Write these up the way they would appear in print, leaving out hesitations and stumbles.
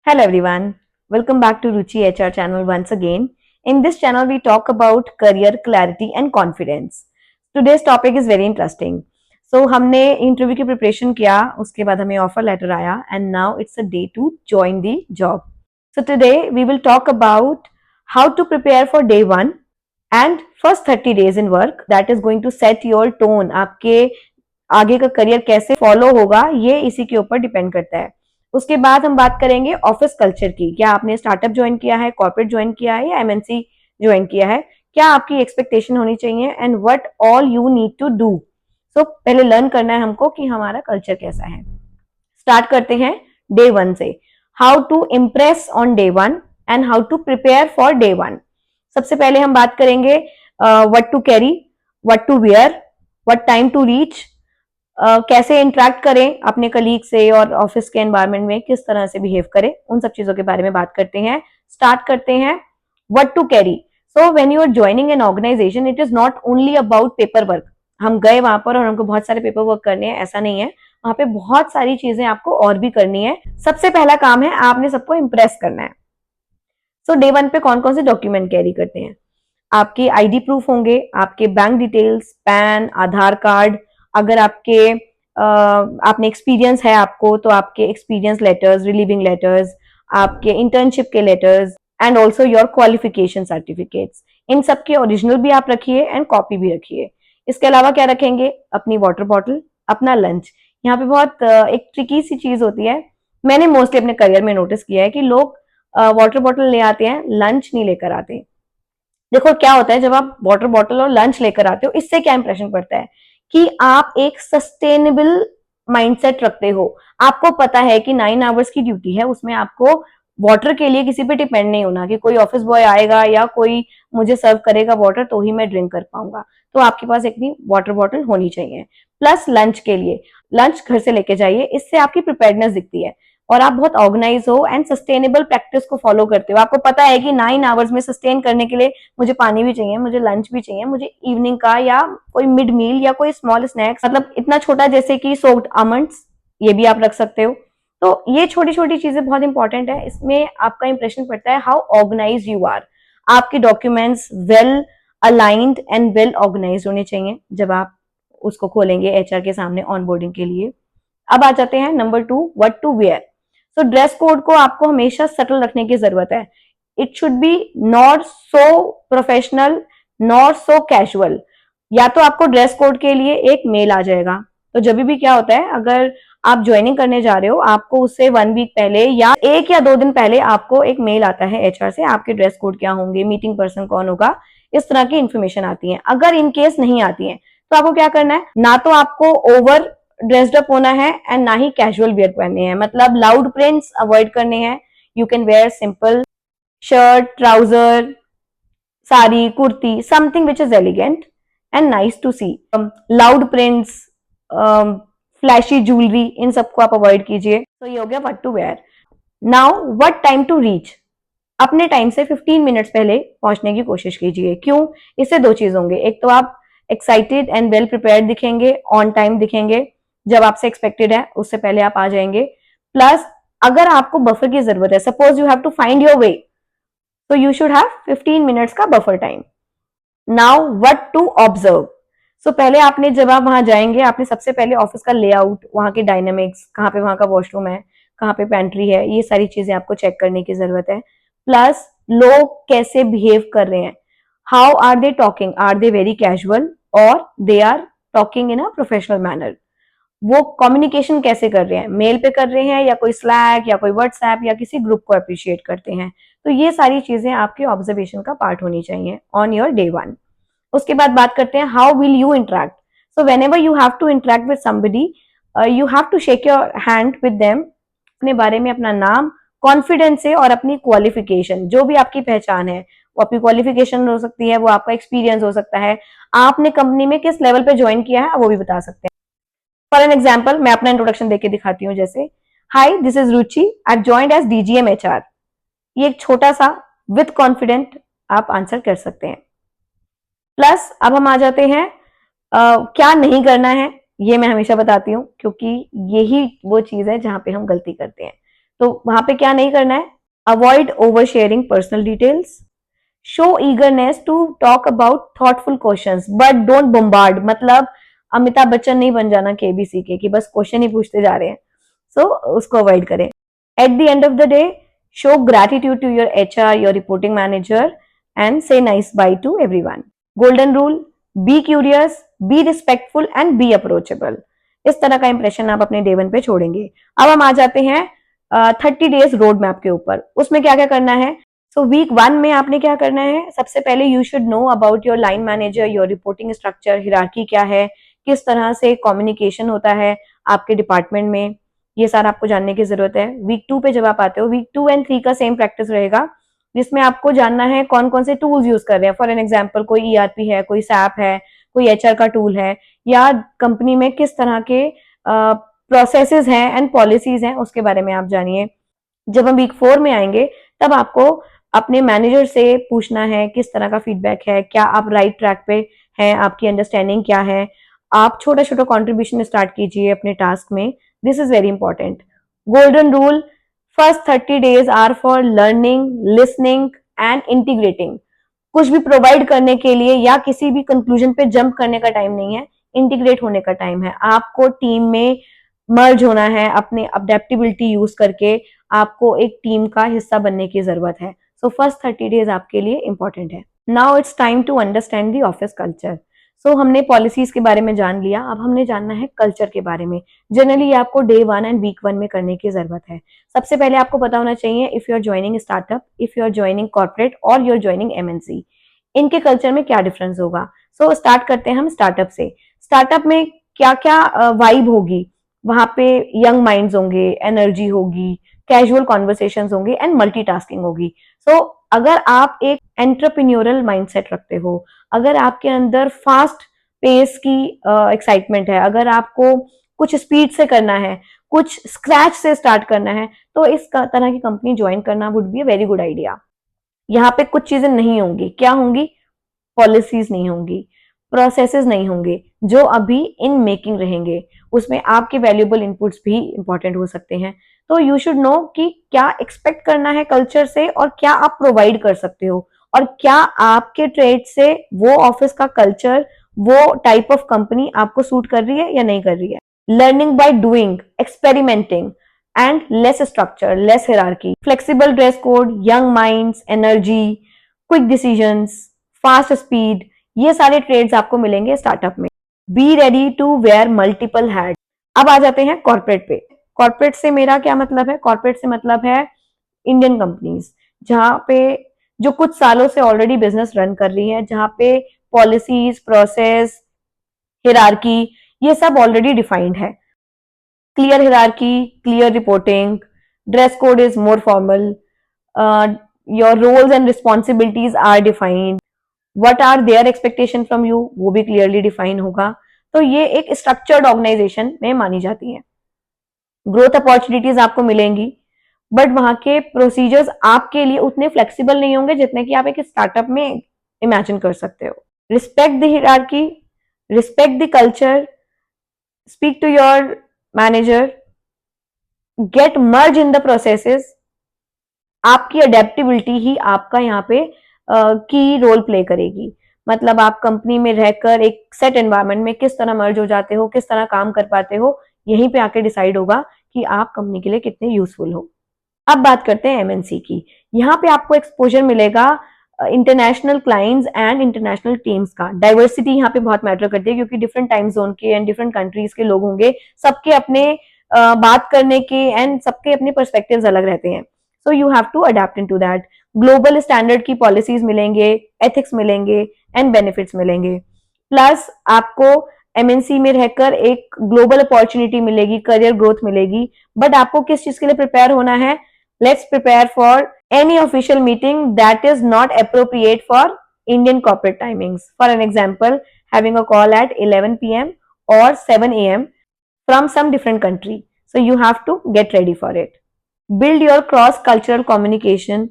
Hello everyone, welcome back to Ruchi HR channel once again. In this channel we talk about career clarity and confidence. Today's topic is very interesting. So हमने interview की preparation किया, उसके बाद हमें offer letter आया and now it's a day to join the job. So today we will talk about how to prepare for day one and first 30 days in work that is going to set your tone. आपके आगे का career कैसे follow होगा ये इसी के ऊपर depend करता है. उसके बाद हम बात करेंगे ऑफिस कल्चर की. क्या आपने स्टार्टअप ज्वाइन किया है, कॉर्पोरेट ज्वाइन किया है या एमएनसी ज्वाइन किया है, क्या आपकी एक्सपेक्टेशन होनी चाहिए and what all you need to do. So पहले लर्न करना है हमको कि हमारा कल्चर कैसा है. स्टार्ट करते हैं डे वन से. How to impress on day one and how to prepare for day one. सबसे पहले हम बात करेंगे what to carry, what to wear, what time to reach, कैसे इंटरेक्ट करें अपने कलीग से और ऑफिस के एनवायरनमेंट में किस तरह से बिहेव करें, उन सब चीजों के बारे में बात करते हैं. स्टार्ट करते हैं what to carry. So when you are joining an organisation it is not only about paper work. हम गए वहां पर और हमको बहुत सारे पेपर वर्क करने हैं, ऐसा नहीं है. वहां पे बहुत सारी चीजें आपको और भी करनी है. सबसे पहला काम है आपने सबको इंप्रेस करना है. सो डे वन पे कौन कौन से डॉक्यूमेंट कैरी करते हैं. आपके आईडी प्रूफ होंगे, आपके bank details, PAN, Aadhaar card. अगर आपने एक्सपीरियंस है आपको तो आपके एक्सपीरियंस लेटर्स, रिलीविंग लेटर्स, आपके इंटर्नशिप के letters and also your qualification certificates. इन सब के ओरिजिनल भी आप रखिए एंड कॉपी भी रखिए. इसके अलावा क्या रखेंगे, अपनी वाटर बॉटल, अपना लंच. यहाँ पे बहुत एक ट्रिकी सी चीज होती है. मैंने मोस्टली अपने करियर में नोटिस किया है कि लोग वाटर बॉटल ले आते हैं, लंच नहीं लेकर आते. देखो क्या होता है, जब आप वाटर बॉटल और लंच लेकर आते हो इससे क्या इंप्रेशन पड़ता है कि आप एक सस्टेनेबल माइंडसेट रखते हो. आपको पता है कि 9 आवर्स की ड्यूटी है, उसमें आपको वाटर के लिए किसी पे डिपेंड नहीं होना कि कोई ऑफिस बॉय आएगा या कोई मुझे सर्व करेगा वाटर तो ही मैं ड्रिंक कर पाऊंगा. तो आपके पास एक वाटर बॉटल होनी चाहिए. प्लस लंच के लिए लंच घर से लेके जाइए, इससे आपकी प्रिपेयर्डनेस दिखती है और आप बहुत ऑर्गेनाइज हो एंड सस्टेनेबल प्रैक्टिस को फॉलो करते हो. आपको पता है कि 9 आवर्स में सस्टेन करने के लिए मुझे पानी भी चाहिए, मुझे लंच भी चाहिए, मुझे इवनिंग का या कोई मिड मील या कोई स्मॉल स्नैक्स, मतलब इतना छोटा जैसे कि सोक्ड आमंड्स, ये भी आप रख सकते हो. तो ये छोटी छोटी चीजें बहुत इंपॉर्टेंट है. इसमें आपका इंप्रेशन पड़ता है हाउ ऑर्गेनाइज यू आर. आपके documents well aligned and well organise होने चाहिए जब आप उसको खोलेंगे एचआर के सामने ऑनबोर्डिंग के लिए. अब आ जाते हैं number 2, what to wear. So dress code को आपको हमेशा सटल रखने की जरूरत है. It should be not so professional, not so casual. या तो आपको ड्रेस कोड के लिए एक मेल आ जाएगा. तो जब भी क्या होता है, अगर आप ज्वाइनिंग करने जा रहे हो आपको उससे 1 वीक पहले या 1 या 2 दिन पहले आपको एक मेल आता है एचआर से, आपके ड्रेस कोड क्या होंगे, मीटिंग पर्सन कौन होगा, इस तरह की इंफॉर्मेशन आती है. अगर इनकेस नहीं आती है तो आपको क्या करना है, ना तो आपको ओवर ड्रेस्ड अप होना है एंड ना ही कैजुअल वेयर पहनने हैं. मतलब लाउड प्रिंट्स अवॉइड करने हैं. You can wear simple shirt, trouser, sari, kurti, something which is elegant and nice to see. Loud prints, flashy jewellery, इन सबको आप अवॉइड कीजिए. तो ये हो गया what to wear. Now what time to reach. अपने टाइम से 15 मिनट्स पहले पहुंचने की कोशिश कीजिए. क्यों, इससे 2 चीज होंगे. एक तो आप एक्साइटेड एंड वेल प्रिपेयर्ड दिखेंगे, ऑन टाइम दिखेंगे. जब आपसे एक्सपेक्टेड है उससे पहले आप आ जाएंगे. प्लस अगर आपको बफर की जरूरत है, suppose you have to find your way, तो यू शुड हैव 15 मिनट्स का buffer time. Now what to observe. So पहले आपने जब आप वहां जाएंगे आपने सबसे पहले ऑफिस का लेआउट, वहां के डायनामिक्स, कहाँ पे वहां का वॉशरूम है, कहाँ पे पेंट्री है, ये सारी चीजें आपको चेक करने की जरूरत है. प्लस लोग कैसे बिहेव कर रहे हैं, how are they talking, are they very casual और they are talking in a professional manner. वो कम्युनिकेशन कैसे कर रहे हैं, मेल पे कर रहे हैं या कोई स्लैक या कोई व्हाट्सएप या किसी ग्रुप को अप्रिशिएट करते हैं. तो ये सारी चीजें आपके ऑब्जर्वेशन का पार्ट होनी चाहिए ऑन योर डे वन. उसके बाद बात करते हैं how will you interact. So whenever you have to interact with somebody you have to shake your hand with them. अपने बारे में अपना नाम कॉन्फिडेंस से और अपनी क्वालिफिकेशन, जो भी आपकी पहचान है, वो आपकी क्वालिफिकेशन हो सकती है, वो आपका एक्सपीरियंस हो सकता है, आपने कंपनी में किस लेवल पे ज्वाइन किया है वो भी बता सकते हैं. फॉर एन एग्जाम्पल मैं अपना इंट्रोडक्शन देके दिखाती हूँ. जैसे hi, this is Ruchi, I joined as DGM HR. ये एक छोटा सा विथ कॉन्फिडेंट आप आंसर कर सकते हैं. प्लस अब हम आ जाते हैं क्या नहीं करना है. ये मैं हमेशा बताती हूँ क्योंकि यही वो चीज है जहां पे हम गलती करते हैं. तो वहां पे क्या नहीं करना है, avoid oversharing personal details, show eagerness to talk about thoughtful questions but don't bombard, मतलब अमिताभ बच्चन नहीं बन जाना केबीसी के कि बस क्वेश्चन ही पूछते जा रहे हैं, सो उसको अवॉइड करें. At the end of the day, show gratitude to your HR, your reporting manager and say nice bye to everyone. Golden rule, be curious, be respectful and be approachable. इस तरह का impression आप अपने day one पे छोड़ेंगे. अब हम आ जाते हैं 30 डेज रोड मैप के ऊपर. उसमें क्या क्या करना है. सो वीक 1 में आपने क्या करना है, सबसे पहले you should know about your line manager, your reporting structure, hierarchy क्या है, किस तरह से कम्युनिकेशन होता है आपके डिपार्टमेंट में, ये सारा आपको जानने की जरूरत है. वीक 2 पे जब आप आते हो, वीक 2 एंड 3 का सेम प्रैक्टिस रहेगा, जिसमें आपको जानना है कौन कौन से टूल्स यूज कर रहे हैं. फॉर एन एग्जाम्पल, कोई ईआरपी है, कोई सैप है, कोई एचआर का टूल है, या कंपनी में किस तरह के प्रोसेसेस हैं एंड पॉलिसीज हैं, उसके बारे में आप जानिए. जब हम वीक 4 में आएंगे, तब आपको अपने मैनेजर से पूछना है किस तरह का फीडबैक है, क्या आप राइट ट्रैक पे हैं, आपकी अंडरस्टैंडिंग क्या है. आप छोटा छोटा कॉन्ट्रीब्यूशन स्टार्ट कीजिए अपने टास्क में. This is very important. Golden rule, first 30 days are for learning, listening and integrating. कुछ भी प्रोवाइड करने के लिए या किसी भी कंक्लूजन पे जंप करने का टाइम नहीं है, इंटीग्रेट होने का टाइम है. आपको टीम में मर्ज होना है, अपने अडेप्टेबिलिटी यूज करके आपको एक टीम का हिस्सा बनने की जरूरत है. सो फर्स्ट 30 डेज आपके लिए इंपॉर्टेंट है. Now it's time to understand the office culture. So हमने पॉलिसीज के बारे में जान लिया, अब हमने जानना है कल्चर के बारे में. जनरली आपको डे 1 एंड वीक 1 में करने की जरूरत है. सबसे पहले आपको पता होना चाहिए, if you are joining startup, if you are joining corporate और यू आर ज्वाइनिंग एमएनसी, इनके कल्चर में क्या डिफरेंस होगा. सो स्टार्ट करते हैं हम स्टार्टअप से. स्टार्टअप में क्या क्या वाइब होगी. वहां पे यंग माइंड्स होंगे, एनर्जी होगी, कैजुअल कॉन्वर्सेशंस होंगे एंड मल्टीटास्किंग होगी. सो अगर आप एक एंटरप्रेन्योरल माइंडसेट रखते हो, अगर आपके अंदर फास्ट पेस की एक्साइटमेंट है, अगर आपको कुछ स्पीड से करना है, कुछ स्क्रैच से स्टार्ट करना है, तो इस तरह की कंपनी ज्वाइन करना would be a very good idea. यहाँ पे कुछ चीजें नहीं होंगी. क्या होंगी. पॉलिसीज नहीं होंगी, प्रोसेसेस नहीं होंगे, जो अभी इन मेकिंग रहेंगे. उसमें आपके वैल्यूएबल इनपुट्स भी इंपॉर्टेंट हो सकते हैं. तो यू शुड नो कि क्या एक्सपेक्ट करना है कल्चर से और क्या आप प्रोवाइड कर सकते हो, और क्या आपके ट्रेड से वो ऑफिस का कल्चर, वो टाइप ऑफ कंपनी आपको सूट कर रही है या नहीं कर रही है. Learning by doing, experimenting and less structure, less hierarchy, flexible dress code, young minds, energy, quick decisions, fast speed, ये सारे ट्रेड्स आपको मिलेंगे स्टार्टअप में. Be ready to wear multiple hat. अब आ जाते हैं कॉर्पोरेट पे. कॉर्पोरेट से मेरा क्या मतलब है. कॉर्पोरेट से मतलब है इंडियन कंपनीज, जहां पे जो कुछ सालों से ऑलरेडी बिजनेस रन कर रही है, जहां पे पॉलिसीज, प्रोसेस, हिरार्की, ये सब ऑलरेडी डिफाइंड है. Clear hierarchy, clear reporting, dress code is more formal, your roles and responsibilities are defined, what are their expectation from you, वो भी क्लियरली डिफाइन होगा. तो ये एक स्ट्रक्चर्ड ऑर्गेनाइजेशन में मानी जाती है. ग्रोथ अपॉर्चुनिटीज आपको मिलेंगी, बट वहां के प्रोसीजर्स आपके लिए उतने फ्लेक्सिबल नहीं होंगे जितने कि आप एक स्टार्टअप में इमेजिन कर सकते हो. Respect the hierarchy, respect the culture, speak to your manager, get merge in the processes. आपकी अडेप्टेबिलिटी ही आपका यहाँ पे की रोल प्ले करेगी. मतलब आप कंपनी में रहकर एक सेट एनवायरनमेंट में किस तरह मर्ज हो जाते हो, किस तरह काम कर पाते हो, यहीं पे आके डिसाइड होगा कि आप कंपनी के लिए कितने यूजफुल हो. अब बात करते हैं एमएनसी की. यहाँ पे आपको एक्सपोजर मिलेगा international clients and international teams का. डाइवर्सिटी यहाँ पे बहुत मैटर करती है, क्योंकि डिफरेंट टाइम जोन के एंड डिफरेंट कंट्रीज के लोग होंगे, सबके अपने बात करने के एंड सबके अपने पर्सपेक्टिव्स अलग रहते हैं. So you have to adapt into that. Global standard की पॉलिसीज मिलेंगे, एथिक्स मिलेंगे एंड बेनिफिट्स मिलेंगे. प्लस आपको एमएनसी में रहकर एक ग्लोबल अपॉर्चुनिटी मिलेगी, करियर ग्रोथ मिलेगी. बट आपको किस चीज के लिए प्रिपेयर होना है. Let's prepare for any official meeting that is not appropriate for Indian corporate timings. For an example, having a call at 11 p.m. or 7 a.m. from some different country. So you have to get ready for it. Build your cross cultural communication.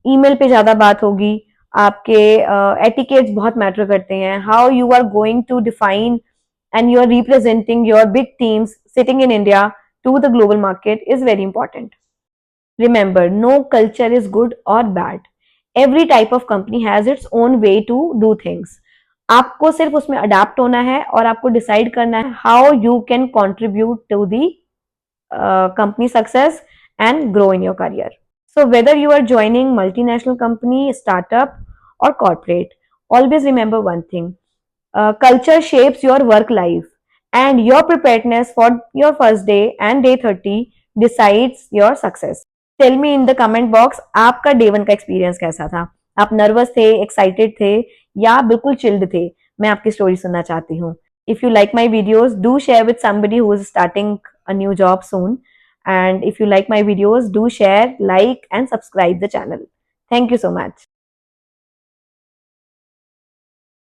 Email पे ज्यादा बात होगी. आपके etiquettes बहुत matter करते हैं. How you are going to define and you are representing your big teams sitting in India to the global market is very important. Remember, no culture is good or bad. Every type of company has its own way to do things. आपको सिर्फ उसमें adapt होना है और आपको decide करना है how you can contribute to the company success and grow in your career. So whether you are joining multinational company, startup or corporate, always remember one thing. Culture shapes your work life and your preparedness for your first day and day 30 decides your success. Tell me in the comment box आपका day 1 का experience कैसा था? आप nervous थे, excited थे या बिल्कुल chilled थे? मैं आपकी story सुनना चाहती हूँ. If you like my videos, do share with somebody who is starting a new job soon. And if you like my videos, do share, like and subscribe the channel. Thank you so much.